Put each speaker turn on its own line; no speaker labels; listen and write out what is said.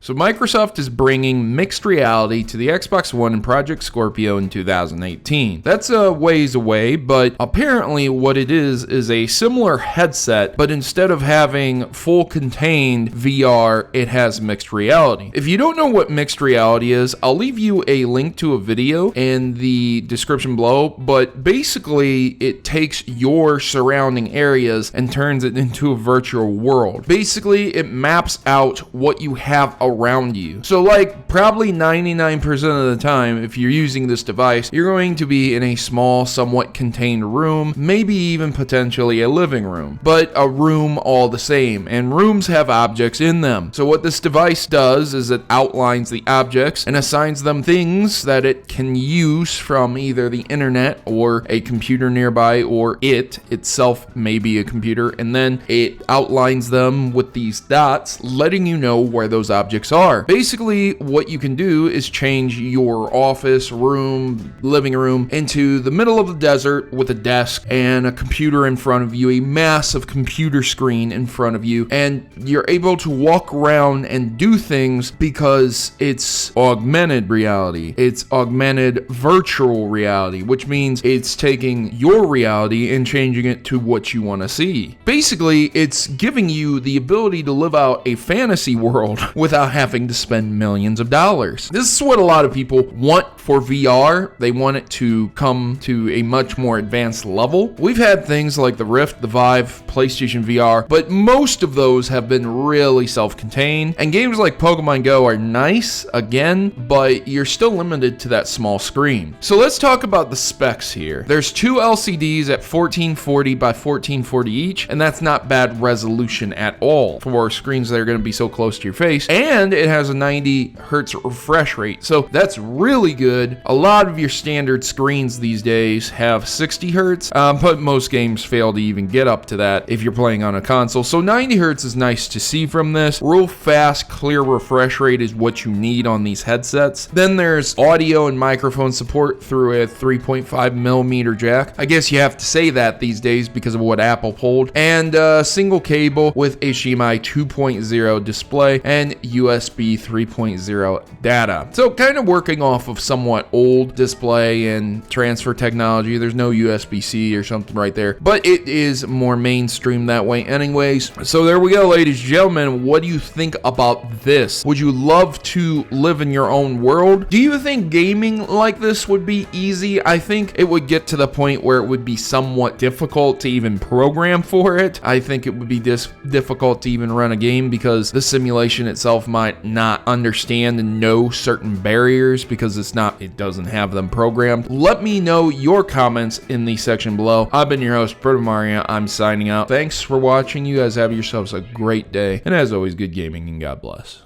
So Microsoft is bringing mixed reality to the Xbox One and Project Scorpio in 2018. That's a ways away, but apparently what it is a similar headset, but instead of having full contained VR, it has mixed reality. If you don't know what mixed reality is, I'll leave you a link to a video in the description below, but basically it takes your surrounding areas and turns it into a virtual world. Basically, it maps out what you have around you. So like probably 99% of the time, if you're using this device, you're going to be in a small, somewhat contained room, maybe even potentially a living room, but a room all the same, and rooms have objects in them. So what this device does is it outlines the objects and assigns them things that it can use from either the internet or a computer nearby, or it itself may be a computer, and then it outlines them with these dots, letting you know where those objects are. Basically, what you can do is change your office, room, living room into the middle of the desert with a desk and a computer in front of you, a massive computer screen in front of you, and you're able to walk around and do things because it's augmented reality. It's augmented virtual reality, which means it's taking your reality and changing it to what you want to see. Basically, it's giving you the ability to live out a fantasy world without having to spend millions of dollars. This is what a lot of people want for VR. They want it to come to a much more advanced level. We've had things like the Rift, the Vive, PlayStation VR, but most of those have been really self-contained, and games like Pokemon Go are nice, again, but you're still limited to that small screen. So let's talk about the specs here. There's two LCDs at 1440 by 1440 each, and that's not bad resolution at all for screens that are going to be so close to your face, and it has a 90 hertz refresh rate, so that's really good. A lot of your standard screens these days have 60 hertz, but most games fail to even get up to that if you're playing on a console, so 90 hertz is nice to see from this. Real fast, clear refresh rate is what you need on these headsets. Then there's audio and microphone support through a 3.5 millimeter jack. I guess you have to say that these days because of what Apple pulled, and a single cable with HDMI 2.0 display and USB 3.0 data. So kind of working off of somewhat old display and transfer technology. There's no USB-C or something right there, but it is more mainstream that way anyways. So there we go, ladies and gentlemen. What do you think about this? Would you love to live in your own world? Do you think gaming like this would be easy? I think it would get to the point where it would be somewhat difficult to even program for it. I think it would be difficult to even run a game because the simulation itself might not understand and know certain barriers because it doesn't have them programmed. Let me know your comments in the section below. I've been your host, Protomario. I'm signing out. Thanks for watching. You guys have yourselves a great day. And as always, good gaming and God bless.